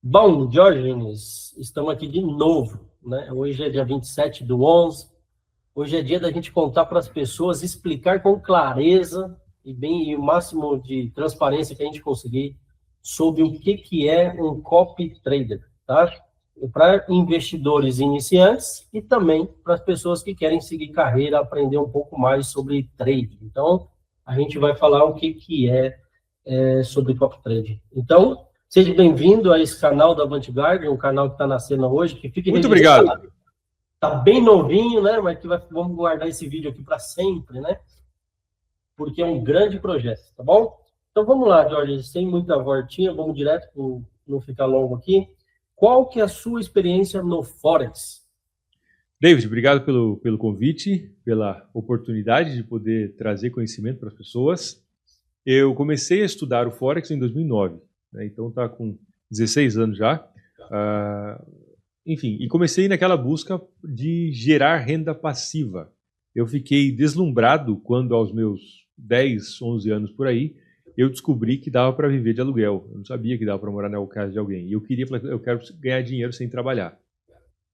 Bom, Diógenes, estamos aqui de novo, né? Hoje é dia 27/11. Hoje é dia da gente contar para as pessoas, explicar com clareza e o máximo de transparência que a gente conseguir sobre o que é um copy trader, tá? Para investidores iniciantes e também para as pessoas que querem seguir carreira, aprender um pouco mais sobre trading. Então, a gente vai falar o que é sobre copy trading. Então, seja bem-vindo a esse canal da Vanguard, um canal que está nascendo hoje, que fique Muito registrado. obrigado. Tá bem novinho, né? Mas vamos guardar esse vídeo aqui para sempre, né? Porque é um grande projeto, tá bom? Então vamos lá, Jorge, sem muita voltinha, vamos direto para não ficar longo aqui. Qual que é a sua experiência no Forex? David, obrigado pelo convite, pela oportunidade de poder trazer conhecimento para as pessoas. Eu comecei a estudar o Forex em 2009, né? Então está com 16 anos já. Enfim, e comecei naquela busca de gerar renda passiva. Eu fiquei deslumbrado quando, aos meus 10, 11 anos por aí, eu descobri que dava para viver de aluguel. Eu não sabia que dava para morar na casa de alguém. E eu eu quero ganhar dinheiro sem trabalhar.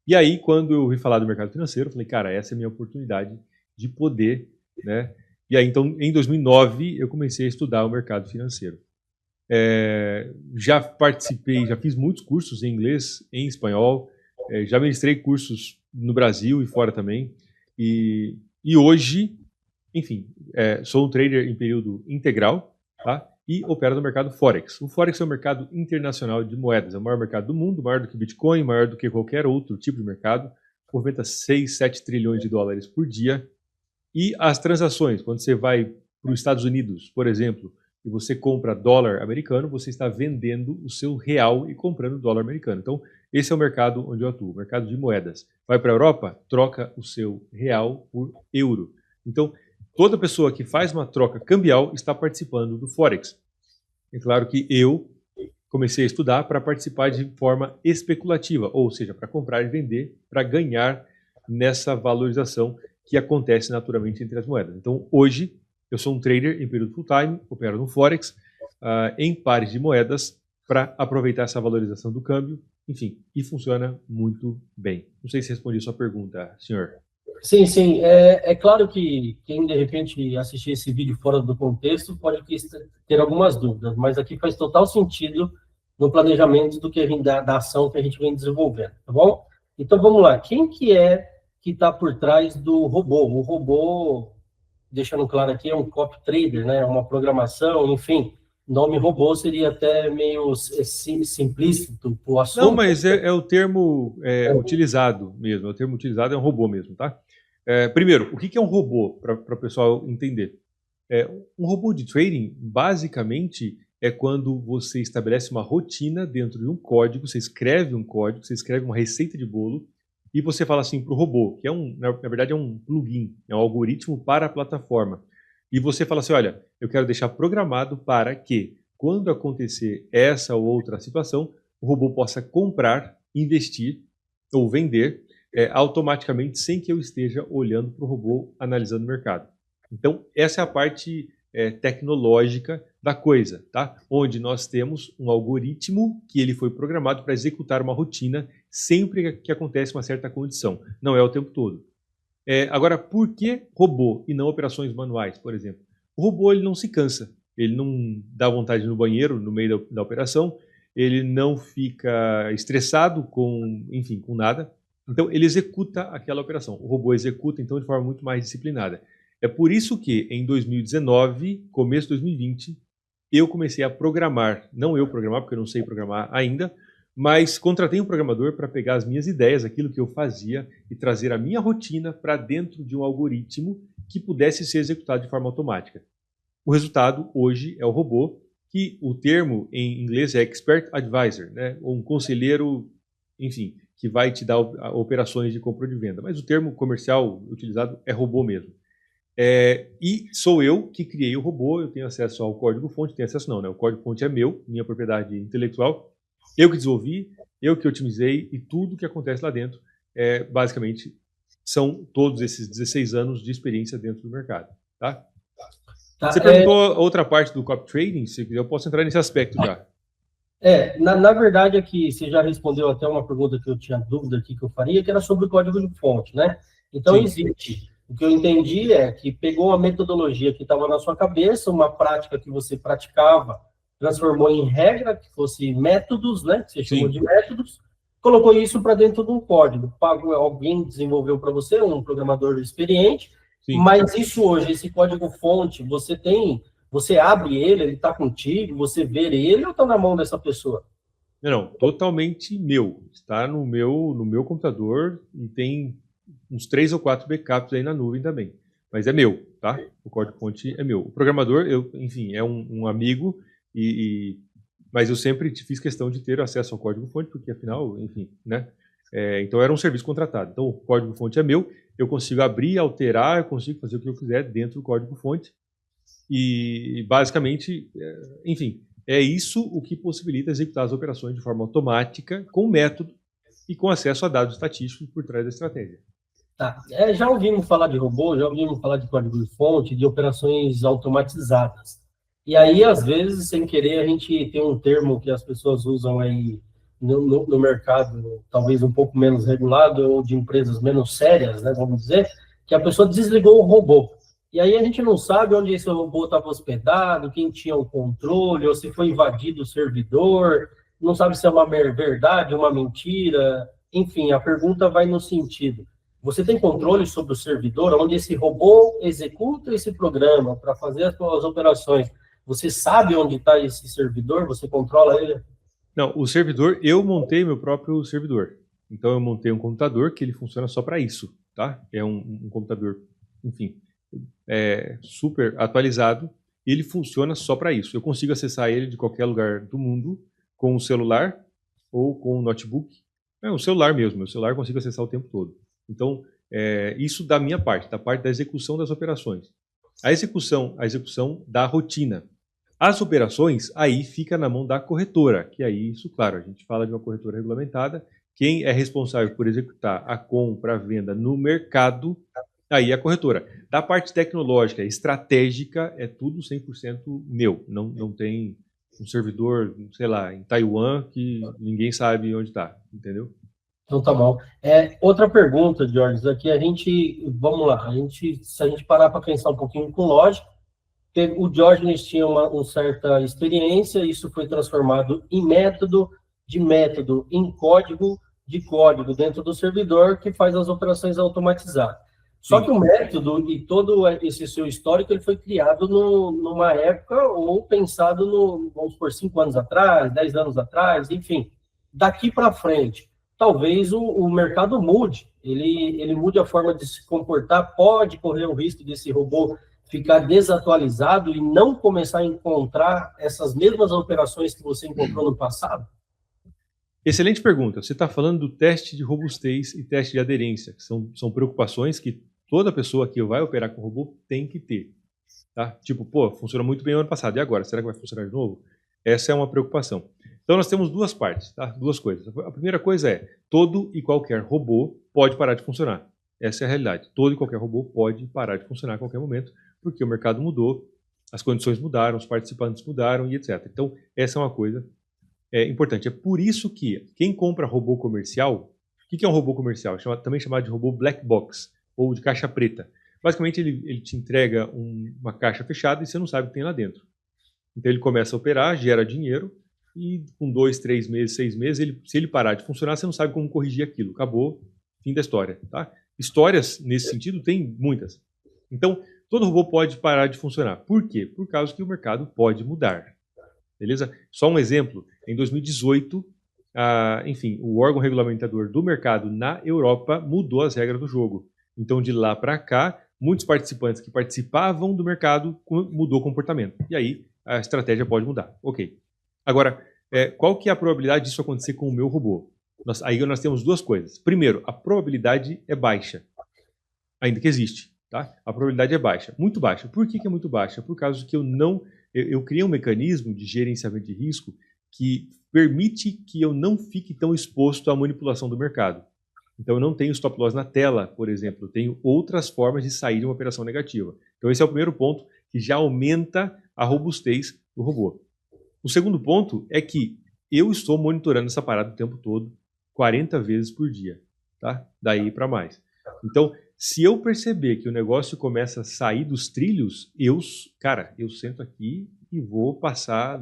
E aí, quando eu ouvi falar do mercado financeiro, eu falei, cara, essa é a minha oportunidade de poder, né? E aí, então, em 2009, eu comecei a estudar o mercado financeiro. Já participei, já fiz muitos cursos em inglês, em espanhol, já ministrei cursos no Brasil e fora também. E hoje, enfim, sou um trader em período integral, tá? E opero no mercado Forex. O Forex é um mercado internacional de moedas, é o maior mercado do mundo, maior do que Bitcoin, maior do que qualquer outro tipo de mercado, movimenta 6, 7 trilhões de dólares por dia. E as transações, quando você vai para os Estados Unidos, por exemplo, e você compra dólar americano, você está vendendo o seu real e comprando dólar americano. Então, esse é o mercado onde eu atuo, o mercado de moedas. Vai para a Europa, troca o seu real por euro. Então, toda pessoa que faz uma troca cambial está participando do Forex. É claro que eu comecei a estudar para participar de forma especulativa, ou seja, para comprar e vender, para ganhar nessa valorização que acontece naturalmente entre as moedas. Então, hoje, eu sou um trader em período full-time, opero no Forex, em pares de moedas, para aproveitar essa valorização do câmbio, enfim, e funciona muito bem. Não sei se respondi a sua pergunta, senhor. Sim, sim. É claro que quem, de repente, assistir esse vídeo fora do contexto pode ter algumas dúvidas, mas aqui faz total sentido no planejamento do que a gente, da ação que a gente vem desenvolvendo, tá bom? Então, vamos lá. Quem que está por trás do robô? O robô, deixando claro aqui, é um copy trader, né? Uma programação, enfim. Nome robô seria até meio simplícito o Não, assunto. mas é o termo utilizado mesmo. O termo utilizado é um robô mesmo, tá? Primeiro, o que é um robô, para o pessoal entender? Um robô de trading, basicamente, é quando você estabelece uma rotina dentro de um código, você escreve um código, você escreve uma receita de bolo, e você fala assim para o robô, que na verdade é um plugin, é um algoritmo para a plataforma. E você fala assim, olha, eu quero deixar programado para que, quando acontecer essa ou outra situação, o robô possa comprar, investir ou vender automaticamente sem que eu esteja olhando para o robô, analisando o mercado. Então, essa é a parte tecnológica da coisa, tá? Onde nós temos um algoritmo que ele foi programado para executar uma rotina sempre que acontece uma certa condição. Não é o tempo todo. Agora, por que robô e não operações manuais, por exemplo? O robô ele não se cansa, ele não dá vontade de ir no banheiro no meio da operação, ele não fica estressado com, enfim, com nada. Então, ele executa aquela operação. O robô executa, então, de forma muito mais disciplinada. É por isso que, em 2019, começo de 2020, eu comecei a programar. Não eu programar, porque eu não sei programar ainda, mas contratei um programador para pegar as minhas ideias, aquilo que eu fazia, e trazer a minha rotina para dentro de um algoritmo que pudesse ser executado de forma automática. O resultado, hoje, é o robô, que o termo em inglês é Expert Advisor, né? Ou um conselheiro, enfim, que vai te dar operações de compra ou de venda. Mas o termo comercial utilizado é robô mesmo. E sou eu que criei o robô, eu tenho acesso ao código-fonte, tenho acesso não, né? O código-fonte é meu, minha propriedade intelectual, eu que desenvolvi, eu que otimizei, e tudo que acontece lá dentro, basicamente, são todos esses 16 anos de experiência dentro do mercado, tá? Tá, Você perguntou outra parte do copy trading, se quiser, eu posso entrar nesse aspecto já. Na verdade, aqui você já respondeu até uma pergunta que eu tinha dúvida aqui que eu faria, que era sobre o código de fonte, né? Então, Sim, existe. O que eu entendi é que pegou uma metodologia que estava na sua cabeça, uma prática que você praticava, transformou em regra, que fosse métodos, né? Que você chamou sim, de métodos, colocou isso para dentro de um código. Pagou, alguém desenvolveu para você, um programador experiente, sim. mas isso hoje, esse código-fonte, você abre ele está contigo, você vê ele ou está na mão dessa pessoa? Não, não, totalmente meu. Está no meu computador e tem uns 3 ou 4 backups aí na nuvem também. Mas é meu, tá? O código-fonte é meu. O programador, enfim, é um amigo, mas eu sempre fiz questão de ter acesso ao código-fonte, porque afinal, enfim, né? Então era um serviço contratado. Então o código-fonte é meu, eu consigo abrir, alterar, eu consigo fazer o que eu quiser dentro do código-fonte. E basicamente, enfim, é isso o que possibilita executar as operações de forma automática, com método e com acesso a dados estatísticos por trás da estratégia. Tá. Já ouvimos falar de robô, já ouvimos falar de código-fonte, de operações automatizadas. E aí, às vezes, sem querer, a gente tem um termo que as pessoas usam aí no mercado, talvez um pouco menos regulado, ou de empresas menos sérias, né, vamos dizer, que a pessoa desligou o robô. E aí a gente não sabe onde esse robô estava hospedado, quem tinha o controle, ou se foi invadido o servidor, não sabe se é uma verdade, uma mentira. Enfim, a pergunta vai no sentido: você tem controle sobre o servidor, onde esse robô executa esse programa para fazer as suas operações? Você sabe onde está esse servidor? Você controla ele? Não, o servidor, eu montei meu próprio servidor. Então eu montei um computador que ele funciona só para isso, tá? É um computador, enfim, super atualizado. E ele funciona só para isso. Eu consigo acessar ele de qualquer lugar do mundo com o celular ou com o notebook. É um celular mesmo. Meu celular eu consigo acessar o tempo todo. Então, isso da minha parte, da parte da execução das operações. A execução da rotina. As operações, aí fica na mão da corretora, que aí, isso, claro, a gente fala de uma corretora regulamentada. Quem é responsável por executar a compra, a venda no mercado, aí é a corretora. Da parte tecnológica, estratégica, é tudo 100% meu. Não tem um servidor, sei lá, em Taiwan que ninguém sabe onde está, entendeu? Então tá bom. Outra pergunta, Jorge, aqui vamos lá, se a gente parar para pensar um pouquinho com lógica, o Diógenes tinha uma certa experiência, isso foi transformado em método, de método em código, de código dentro do servidor que faz as operações automatizadas. Só que Sim. o método e todo esse seu histórico ele foi criado numa época ou pensado vamos por 5 anos atrás, 10 anos atrás, enfim, daqui para frente. Talvez o mercado mude, ele mude a forma de se comportar, pode correr o risco desse robô ficar desatualizado e não começar a encontrar essas mesmas operações que você encontrou no passado? Excelente pergunta. Você está falando do teste de robustez e teste de aderência, que são preocupações que toda pessoa que vai operar com robô tem que ter. Tá? Tipo, pô, funcionou muito bem o ano passado, e agora? Será que vai funcionar de novo? Essa é uma preocupação. Então nós temos duas partes, tá? Duas coisas. A primeira coisa é, todo e qualquer robô pode parar de funcionar. Essa é a realidade. Todo e qualquer robô pode parar de funcionar a qualquer momento, porque o mercado mudou, as condições mudaram, os participantes mudaram e etc. Então, essa é uma coisa importante. É por isso que quem compra robô comercial, o que é um robô comercial? Também chamado de robô black box, ou de caixa preta. Basicamente, ele te entrega uma caixa fechada e você não sabe o que tem lá dentro. Então, ele começa a operar, gera dinheiro, e com 2, 3 meses, 6 meses, se ele parar de funcionar, você não sabe como corrigir aquilo. Acabou, fim da história. Tá? Histórias, nesse sentido, tem muitas. Então, todo robô pode parar de funcionar. Por quê? Por causa que o mercado pode mudar. Beleza? Só um exemplo. Em 2018, enfim, o órgão regulamentador do mercado na Europa mudou as regras do jogo. Então, de lá para cá, muitos participantes que participavam do mercado mudou o comportamento. E aí, a estratégia pode mudar. Ok. Agora, qual que é a probabilidade disso acontecer com o meu robô? Aí nós temos duas coisas. Primeiro, a probabilidade é baixa, ainda que existe. Tá? A probabilidade é baixa, muito baixa. Por que é muito baixa? Por causa que eu criei um mecanismo de gerenciamento de risco que permite que eu não fique tão exposto à manipulação do mercado. Então, eu não tenho stop loss na tela, por exemplo. Eu tenho outras formas de sair de uma operação negativa. Então, esse é o primeiro ponto que já aumenta a robustez do robô. O segundo ponto é que eu estou monitorando essa parada o tempo todo, 40 vezes por dia, tá? Daí para mais. Então, se eu perceber que o negócio começa a sair dos trilhos, eu sento aqui e vou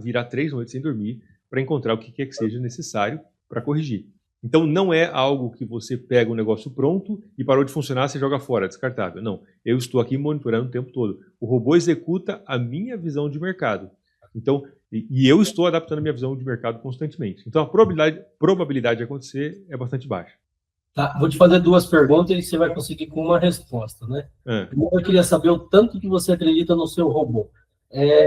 virar 3 noites sem dormir para encontrar o que quer que seja necessário para corrigir. Então, não é algo que você pega o negócio pronto e parou de funcionar, você joga fora, descartável. Não, eu estou aqui monitorando o tempo todo. O robô executa a minha visão de mercado. Então, e eu estou adaptando a minha visão de mercado constantemente. Então, a probabilidade de acontecer é bastante baixa. Tá, vou te fazer 2 perguntas e você vai conseguir com uma resposta, né? Primeiro, eu queria saber o tanto que você acredita no seu robô.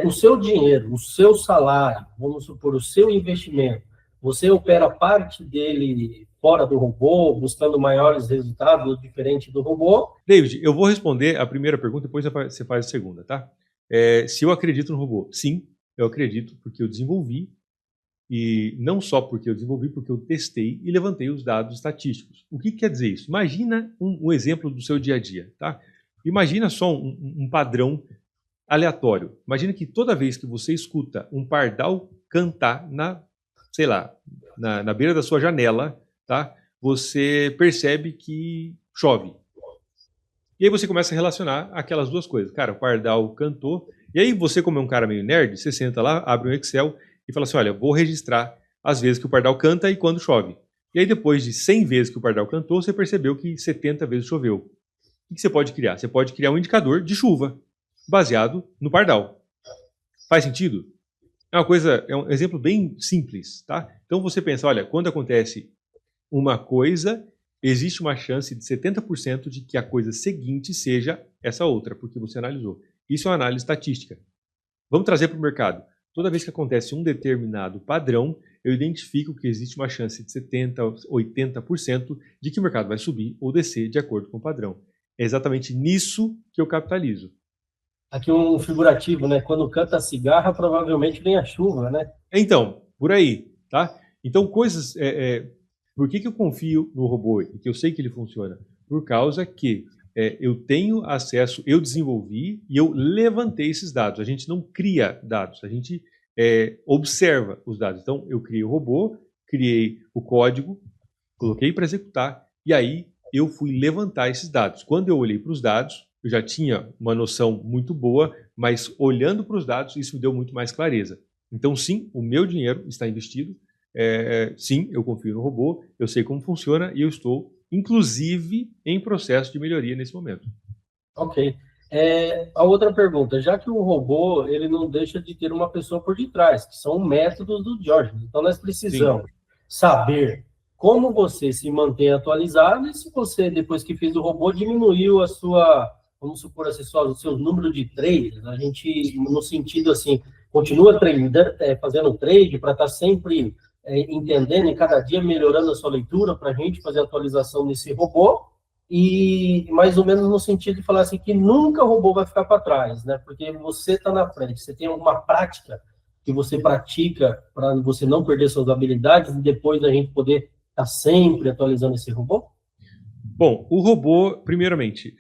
O seu dinheiro, o seu salário, vamos supor, o seu investimento, você opera parte dele fora do robô, buscando maiores resultados, diferente do robô? David, eu vou responder a primeira pergunta, depois você faz a segunda, tá? Se eu acredito no robô, sim, eu acredito, porque eu desenvolvi, e não só porque eu desenvolvi, porque eu testei e levantei os dados estatísticos. O que quer dizer isso? Imagina um exemplo do seu dia a dia, tá? Imagina só um padrão aleatório. Imagina que toda vez que você escuta um pardal cantar sei lá, na beira da sua janela, tá? Você percebe que chove. E aí você começa a relacionar aquelas duas coisas. Cara, o pardal cantou, e aí você, como é um cara meio nerd, você senta lá, abre um Excel e fala assim, olha, vou registrar as vezes que o pardal canta e quando chove. E aí depois de 100 vezes que o pardal cantou, você percebeu que 70 vezes choveu. O que você pode criar? Você pode criar um indicador de chuva, baseado no pardal. Faz sentido? É um exemplo bem simples, tá? Então você pensa, olha, quando acontece uma coisa, existe uma chance de 70% de que a coisa seguinte seja essa outra, porque você analisou. Isso é uma análise estatística. Vamos trazer para o mercado. Toda vez que acontece um determinado padrão, eu identifico que existe uma chance de 70%, 80% de que o mercado vai subir ou descer de acordo com o padrão. É exatamente nisso que eu capitalizo. Aqui um figurativo, né? Quando canta a cigarra, provavelmente vem a chuva, né? Então, por aí, tá? Então, coisas... por que eu confio no robô e que eu sei que ele funciona? Por causa que eu tenho acesso, eu desenvolvi e eu levantei esses dados. A gente não cria dados, a gente observa os dados. Então, eu criei o robô, criei o código, coloquei para executar e aí eu fui levantar esses dados. Quando eu olhei para os dados, eu já tinha uma noção muito boa, mas olhando para os dados, isso me deu muito mais clareza. Então, sim, o meu dinheiro está investido. Sim, eu confio no robô, eu sei como funciona e eu estou, inclusive, em processo de melhoria nesse momento. Ok. A outra pergunta, já que o robô ele não deixa de ter uma pessoa por detrás, que são métodos do Diógenes. Então, nós precisamos saber como você se mantém atualizado e se você, depois que fez o robô, diminuiu a sua, vamos supor assim, o seu número de trades. A gente, no sentido assim, continua fazendo trade para estar sempre entendendo e cada dia melhorando a sua leitura para a gente fazer a atualização desse robô e mais ou menos no sentido de falar assim que nunca o robô vai ficar para trás, né? Porque você está na frente, você tem alguma prática que você pratica para você não perder suas habilidades e depois a gente poder estar sempre atualizando esse robô? Bom, o robô, primeiramente,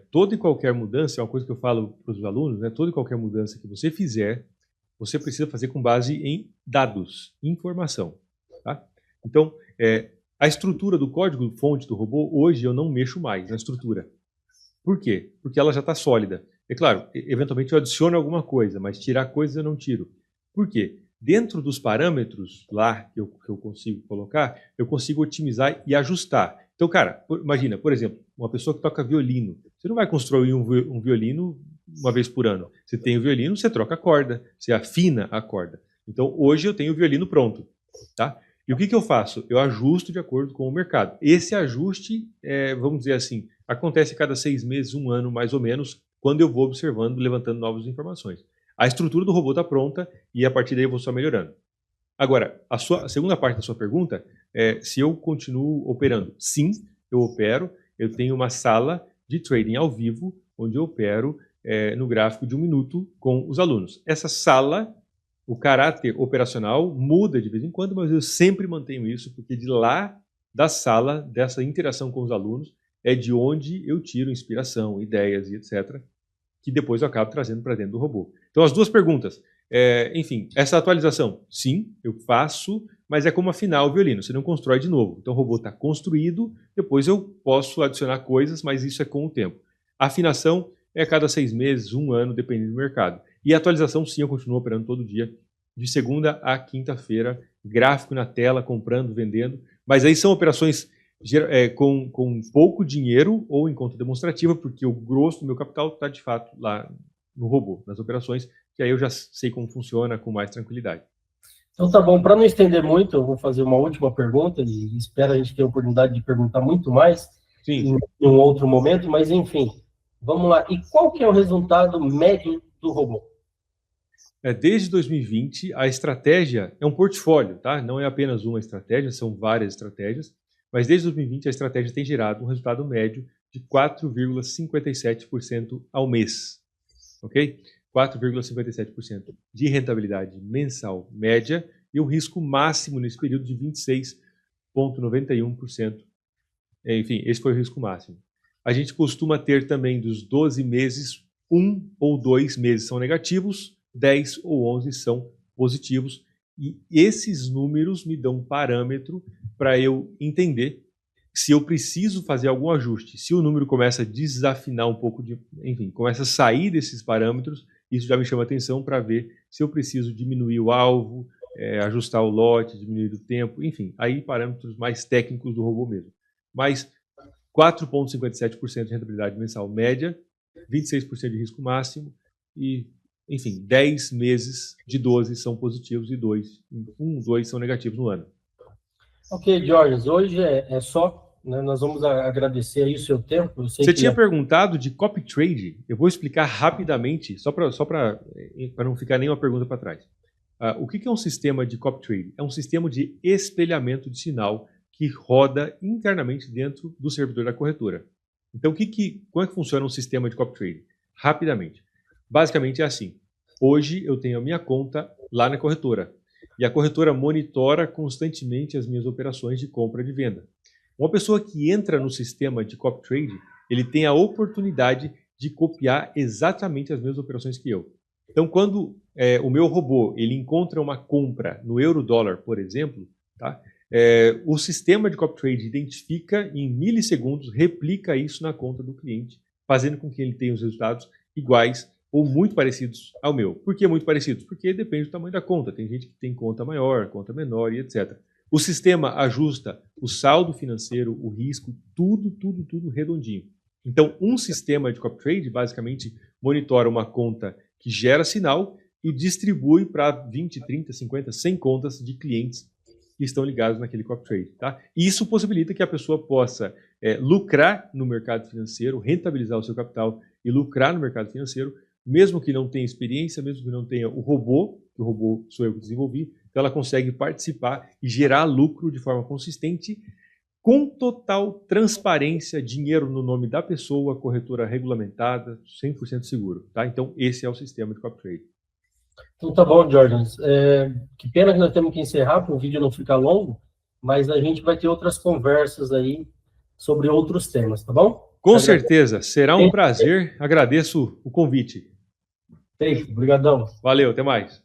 toda e qualquer mudança, é uma coisa que eu falo para os alunos, né? Toda e qualquer mudança que você fizer, você precisa fazer com base em dados, informação. Tá? Então, a estrutura do código-fonte do robô, hoje eu não mexo mais na estrutura. Por quê? Porque ela já está sólida. É claro, eventualmente eu adiciono alguma coisa, mas tirar coisas eu não tiro. Por quê? Dentro dos parâmetros lá que eu consigo colocar, eu consigo otimizar e ajustar. Então, cara, imagina, por exemplo, uma pessoa que toca violino. Você não vai construir um violino uma vez por ano. Você tem o violino, você troca a corda, você afina a corda. Então, hoje eu tenho o violino pronto. Tá? E o que eu faço? Eu ajusto de acordo com o mercado. Esse ajuste, vamos dizer assim, acontece a cada 6 meses, 1 ano, mais ou menos, quando eu vou observando, levantando novas informações. A estrutura do robô está pronta e a partir daí eu vou só melhorando. Agora, a segunda parte da sua pergunta é se eu continuo operando. Sim, eu opero. Eu tenho uma sala de trading ao vivo, onde eu opero no gráfico de 1 minuto com os alunos. Essa sala, o caráter operacional muda de vez em quando, mas eu sempre mantenho isso, porque de lá, da sala, dessa interação com os alunos, é de onde eu tiro inspiração, ideias e etc., que depois eu acabo trazendo para dentro do robô. Então, as duas perguntas. Enfim, essa atualização, sim, eu faço mas é como afinar o violino, você não constrói de novo. Então o robô está construído, depois eu posso adicionar coisas, mas isso é com o tempo. A afinação é a cada 6 meses, 1 ano, dependendo do mercado. E a atualização, sim, eu continuo operando todo dia, de segunda a quinta-feira, gráfico na tela, comprando, vendendo. Mas aí são operações com pouco dinheiro ou em conta demonstrativa, porque o grosso do meu capital está, de fato, lá no robô, nas operações, que aí eu já sei como funciona com mais tranquilidade. Então tá bom, para não estender muito, eu vou fazer uma última pergunta e espero a gente ter a oportunidade de perguntar muito mais em um outro momento, mas enfim, vamos lá. E qual que é o resultado médio do robô? Desde 2020, a estratégia é um portfólio, tá? Não é apenas uma estratégia, são várias estratégias, mas desde 2020 a estratégia tem gerado um resultado médio de 4,57% ao mês, ok? 4,57% de rentabilidade mensal média e o risco máximo nesse período de 26,91%. Enfim, esse foi o risco máximo. A gente costuma ter também dos 12 meses, 1 ou 2 meses são negativos, 10 ou 11 são positivos. E esses números me dão um parâmetro para eu entender se eu preciso fazer algum ajuste. Se o número começa a desafinar um pouco, enfim, começa a sair desses parâmetros, isso já me chama atenção para ver se eu preciso diminuir o alvo, ajustar o lote, diminuir o tempo, enfim, aí parâmetros mais técnicos do robô mesmo. Mas 4,57% de rentabilidade mensal média, 26% de risco máximo e, enfim, 10 meses de 12 são positivos e 2 são negativos no ano. Ok, Jorge, hoje é só. Nós vamos agradecer aí o seu tempo. Você tinha perguntado de copy trade. Eu vou explicar rapidamente, só para não ficar nenhuma pergunta para trás. O que é um sistema de copy trade? É um sistema de espelhamento de sinal que roda internamente dentro do servidor da corretora. Então, como é que funciona um sistema de copy trade? Rapidamente. Basicamente é assim. Hoje eu tenho a minha conta lá na corretora e a corretora monitora constantemente as minhas operações de compra e de venda. Uma pessoa que entra no sistema de copy trade, ele tem a oportunidade de copiar exatamente as mesmas operações que eu. Então, quando o meu robô ele encontra uma compra no euro-dólar, por exemplo, tá? O sistema de copy trade identifica em milissegundos, replica isso na conta do cliente, fazendo com que ele tenha os resultados iguais ou muito parecidos ao meu. Por que muito parecidos? Porque depende do tamanho da conta. Tem gente que tem conta maior, conta menor e etc. O sistema ajusta o saldo financeiro, o risco, tudo redondinho. Então, um sistema de copy trade basicamente monitora uma conta que gera sinal e distribui para 20, 30, 50, 100 contas de clientes que estão ligados naquele copy trade. Tá? E isso possibilita que a pessoa possa lucrar no mercado financeiro, rentabilizar o seu capital e lucrar no mercado financeiro, mesmo que não tenha experiência, mesmo que não tenha o robô, que o robô sou eu que desenvolvi, então ela consegue participar e gerar lucro de forma consistente, com total transparência, dinheiro no nome da pessoa, corretora regulamentada, 100% seguro. Tá? Então esse é o sistema de copy trade. Então tá bom, Jorge. Que pena que nós temos que encerrar para o vídeo não ficar longo, mas a gente vai ter outras conversas aí sobre outros temas, tá bom? Com certeza, será um prazer. Agradeço o convite. Obrigadão. Valeu, até mais.